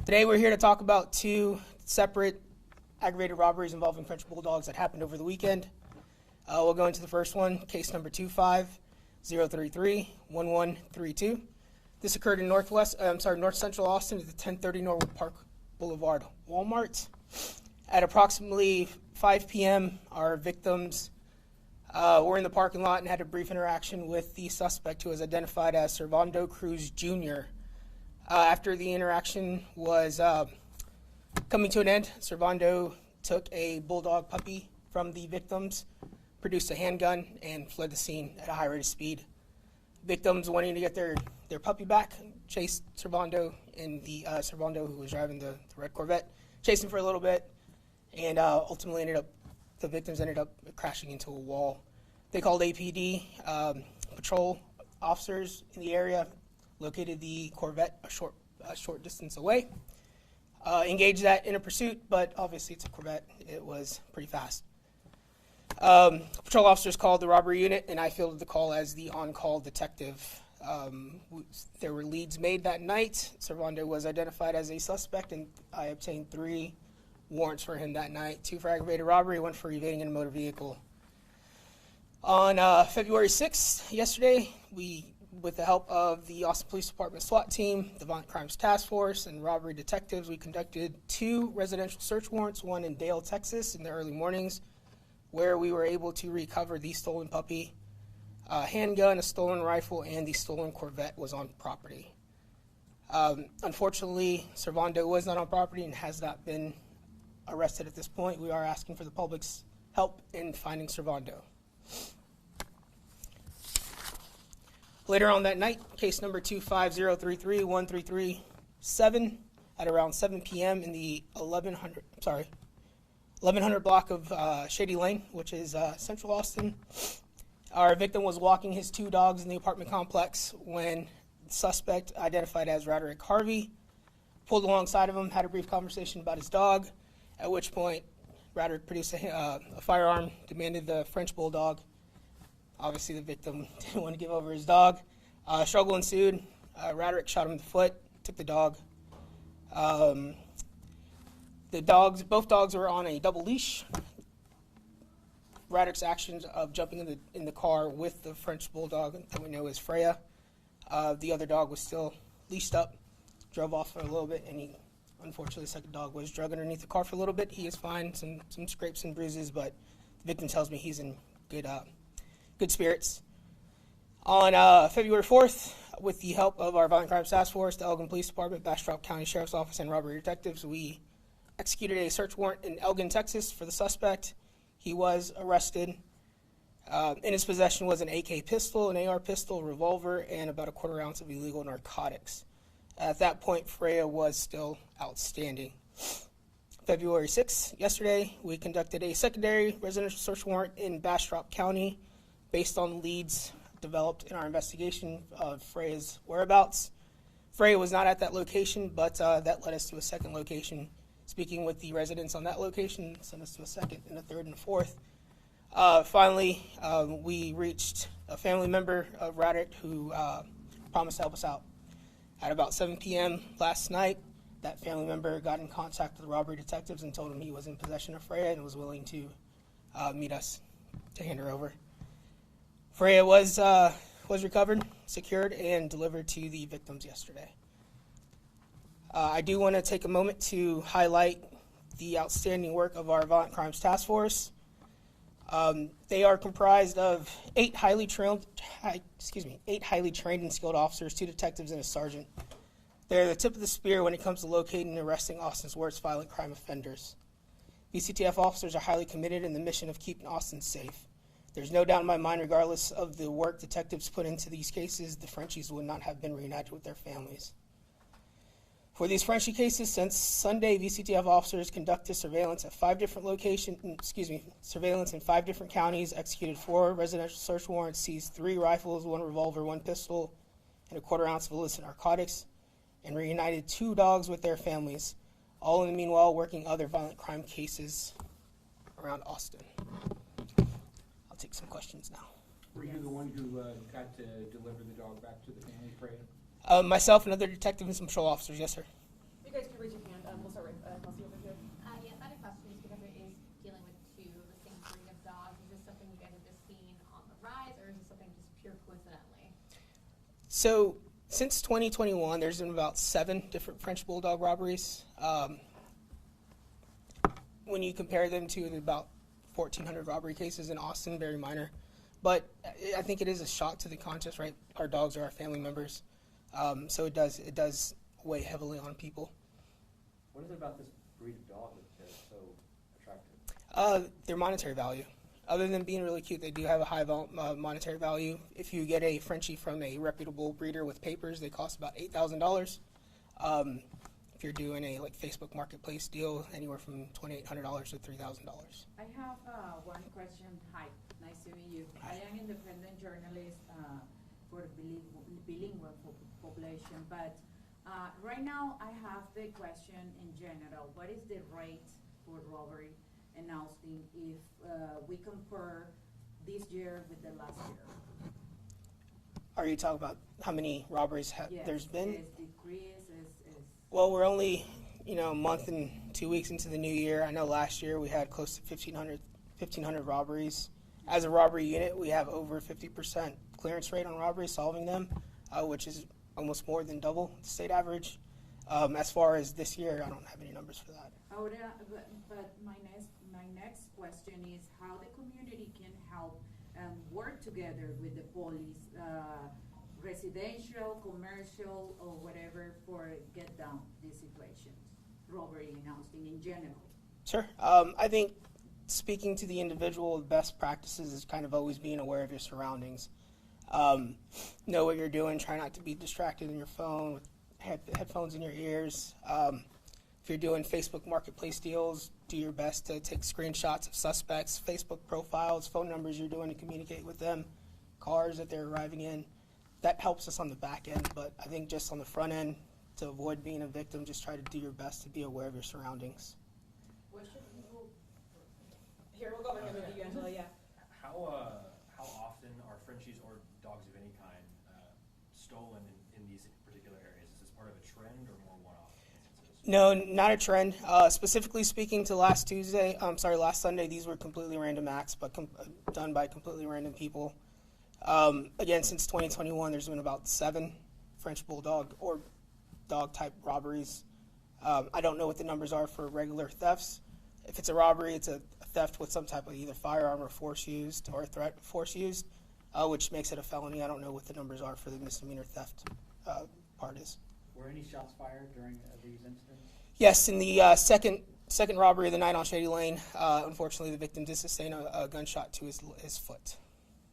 Today we're here to talk about two separate aggravated robberies involving French bulldogs that happened over the weekend. We'll go into the first one, case number 25033-1132. This occurred in north central Austin at the 1030 Norwood Park Boulevard Walmart. At approximately 5 p.m., our victims were in the parking lot and had a brief interaction with the suspect, who was identified as Servando Cruz Jr. After the interaction was coming to an end, Servando took a bulldog puppy from the victims, produced a handgun, and fled the scene at a high rate of speed. Victims, wanting to get their puppy back, chased Servando, and the Servando, who was driving the red Corvette, chased him for a little bit, and ultimately the victims ended up crashing into a wall. They called APD. Patrol officers in the area located the Corvette a short distance away, engaged that in a pursuit, but obviously it's a Corvette. It was pretty fast. Patrol officers called the robbery unit, and I fielded the call as the on-call detective. There were leads made that night. Servando was identified as a suspect, and I obtained 3 warrants for him that night: 2 for aggravated robbery, 1 for evading in a motor vehicle. On February 6th, yesterday, with the help of the Austin Police Department SWAT team, the Violent Crimes Task Force, and robbery detectives, we conducted 2 residential search warrants, one in Dale, Texas, in the early mornings, where we were able to recover the stolen puppy, a handgun, a stolen rifle, and the stolen Corvette was on property. Unfortunately, Servando was not on property and has not been arrested at this point. We are asking for the public's help in finding Servando. Later on that night, case number 25033-1337, at around 7 p.m. in the 1100 block of Shady Lane, which is central Austin. Our victim was walking his 2 dogs in the apartment complex when the suspect, identified as Roderick Harvey, pulled alongside of him, had a brief conversation about his dog, at which point Roderick produced a firearm, demanded the French bulldog. Obviously, the victim didn't want to give over his dog. Struggle ensued. Roderick shot him in the foot, took the dog. Both dogs were on a double leash. Roderick's actions of jumping in the car with the French bulldog that we know is Freya. The other dog was still leashed up, drove off for a little bit, and unfortunately, the second dog was drugged underneath the car for a little bit. He is fine, some scrapes and bruises, but the victim tells me he's in good spirits. On February 4th, with the help of our Violent Crimes Task Force, the Elgin Police Department, Bastrop County Sheriff's Office, and robbery detectives, we executed a search warrant in Elgin, Texas for the suspect. He was arrested. In his possession was an AK pistol, an AR pistol, a revolver, and about a quarter ounce of illegal narcotics. At that point, Freya was still outstanding. February 6th, yesterday, we conducted a secondary residential search warrant in Bastrop County based on leads developed in our investigation of Freya's whereabouts. Freya was not at that location, but that led us to a second location. Speaking with the residents on that location, sent us to a second and a third and a fourth. Finally, we reached a family member of Roderick who promised to help us out. At about 7 p.m. last night, that family member got in contact with the robbery detectives and told him he was in possession of Freya and was willing to meet us to hand her over. Freya was recovered, secured, and delivered to the victims yesterday. I do want to take a moment to highlight the outstanding work of our Violent Crimes Task Force. They are comprised of 8 highly trained and skilled officers, 2 detectives, and a sergeant. They're the tip of the spear when it comes to locating and arresting Austin's worst violent crime offenders. VCTF officers are highly committed in the mission of keeping Austin safe. There's no doubt in my mind, regardless of the work detectives put into these cases, the Frenchies would not have been reunited with their families. For these Frenchie cases, since Sunday, VCTF officers conducted surveillance at 5 different surveillance in 5 different counties, executed 4 residential search warrants, seized 3 rifles, 1 revolver, 1 pistol, and a quarter ounce of illicit narcotics, and reunited 2 dogs with their families, all in the meanwhile working other violent crime cases around Austin. I'll take some questions now. Were you the one who got to deliver the dog back to the family, Freya? Myself and other detective and some patrol officers, yes, sir. You guys can raise your hand. We'll start with Kelsey over here. Yes, I had a question just because it is dealing with the same breed of dogs. Is this something you guys have just seen on the rise, or is this something just pure coincidentally? So since 2021, there's been about 7 different French Bulldog robberies. When you compare them to about 1,400 robbery cases in Austin, very minor. But I think it is a shock to the conscience, right? Our dogs are our family members. So it does weigh heavily on people. What is it about this breed of dog that's so attractive? Their monetary value. Other than being really cute, they do have a high monetary value. If you get a Frenchie from a reputable breeder with papers, they cost about $8,000. If you're doing a Facebook Marketplace deal, anywhere from $2,800 to $3,000. I have one question. Hi, nice to meet you. I am independent journalist for the bilingual population, but right now I have the question in general. What is the rate for robbery in Austin if we compare this year with the last year? Are you talking about how many robberies Yes, there's been? is decrease, Well, we're only, a month and 2 weeks into the new year. I know last year we had close to 1,500 robberies. As a robbery unit, we have over 50% clearance rate on robberies, solving them, which is almost more than double the state average. As far as this year, I don't have any numbers for that. Ahora, but my next question is how the community can help work together with the police, residential, commercial, or whatever, for get down these situations, robbery in Austin in general. Sure. I think speaking to the individual, best practices is kind of always being aware of your surroundings. Know what you're doing. Try not to be distracted in your phone with headphones in your ears. If you're doing Facebook Marketplace deals, do your best to take screenshots of suspects, Facebook profiles, phone numbers you're doing to communicate with them, cars that they're arriving in. That helps us on the back end, but I think just on the front end, to avoid being a victim, just try to do your best to be aware of your surroundings. What should people... Here, we'll go over here with you, Angela, yeah. How often are Frenchies or dogs of any kind stolen in these particular areas? Is this part of a trend or more one-off instances? No, not a trend. Specifically speaking to last Sunday, these were completely random acts, but done by completely random people. Again, since 2021, there's been about 7 French Bulldog or dog-type robberies. I don't know what the numbers are for regular thefts. If it's a robbery, it's a theft with some type of either firearm or force used, or a threat of force used, which makes it a felony. I don't know what the numbers are for the misdemeanor theft part is. Were any shots fired during these incidents? Yes, in the second robbery of the night on Shady Lane, unfortunately, the victim did sustain a gunshot to his foot.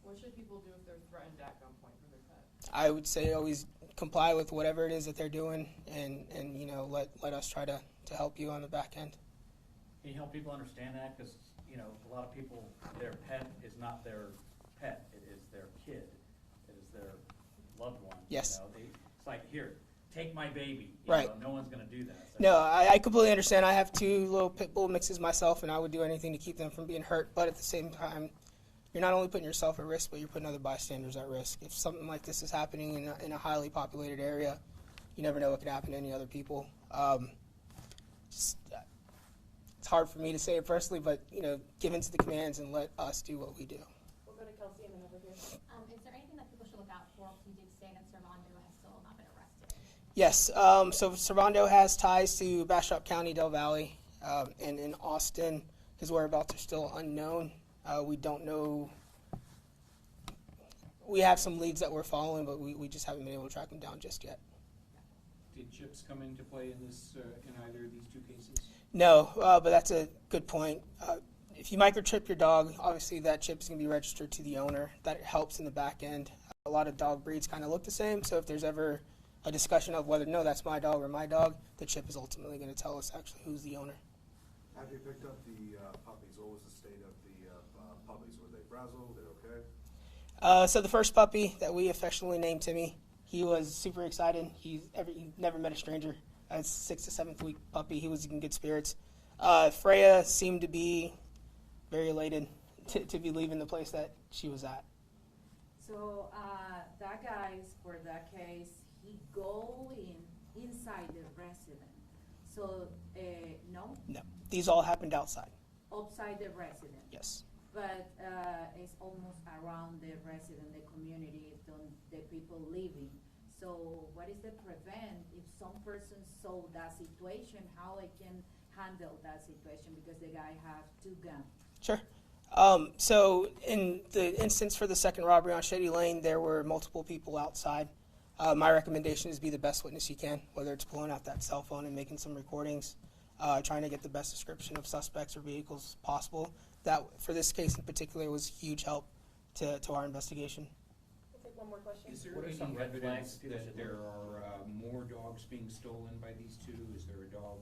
What should people do if they're threatened at gunpoint for their pet? I would say always comply with whatever it is that they're doing, and let us try to help you on the back end. Can you help people understand that? Because, a lot of people, their pet is not their pet. It is their kid. It is their loved one. Yes. It's like, here, take my baby. Right. No one's going to do that. So. No, I completely understand. I have 2 little pit bull mixes myself, and I would do anything to keep them from being hurt. But at the same time, you're not only putting yourself at risk, but you're putting other bystanders at risk. If something like this is happening in a highly populated area, you never know what could happen to any other people. It's hard for me to say it personally, but give in to the commands and let us do what we do. We'll go to Kelsey and then over here. Is there anything that people should look out for? You did say that Servando has still not been arrested. Yes, so Servando has ties to Bastrop County, Del Valle, and in Austin. His whereabouts are still unknown. We don't know. We have some leads that we're following, but we just haven't been able to track him down just yet. Did chips come into play in this in either of these 2 cases? No, but that's a good point. If you microchip your dog, obviously that chip is going to be registered to the owner. That helps in the back end. A lot of dog breeds kind of look the same, so if there's ever a discussion of whether, no, that's my dog or my dog, the chip is ultimately going to tell us actually who's the owner. Have you picked up the puppies? What was the state of the puppies? Were they frazzled? They're okay? So the first puppy that we affectionately named Timmy, he was super excited. He never met a stranger. As 6th to 7th week puppy, he was in good spirits. Freya seemed to be very elated to be leaving the place that she was at. So that guy, for that case, he go inside the resident So, no, No, these all happened outside. outside the residence. Yes. But it's almost around the resident, the community, the people living. So what is the prevent if some person saw that situation, how I can handle that situation because the guy have 2 guns? Sure. So in the instance for the second robbery on Shady Lane, there were multiple people outside. My recommendation is be the best witness you can, whether it's pulling out that cell phone and making some recordings, trying to get the best description of suspects or vehicles possible. That, for this case in particular, was huge help to our investigation. We'll take one more question. Is there What are any some red flags evidence people that should there look are more dogs being stolen by these two? Is there a dog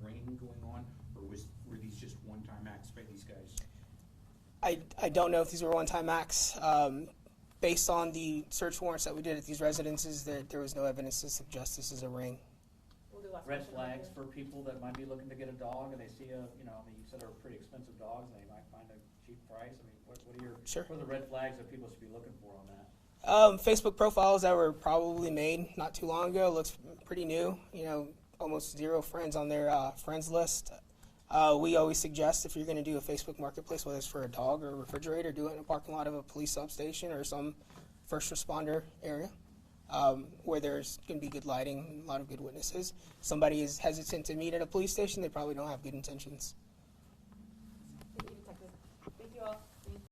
ring going on, or were these just one-time acts by these guys? I don't know if these were one-time acts. Based on the search warrants that we did at these residences, there was no evidence to suggest this is a ring. We'll do last Red question right flags here. for people that might be looking to get a dog and they see a, you know, I mean, you said they're pretty expensive dogs and they might find a cheap price. I mean, what are your, Sure. what are the red flags that people should be looking for on that? Facebook profiles that were probably made not too long ago, looks pretty new. You know, almost 0 friends on their friends list. We always suggest if you're going to do a Facebook marketplace, whether it's for a dog or a refrigerator, do it in a parking lot of a police substation or some first responder area where there's going to be good lighting and a lot of good witnesses. Somebody is hesitant to meet at a police station, they probably don't have good intentions.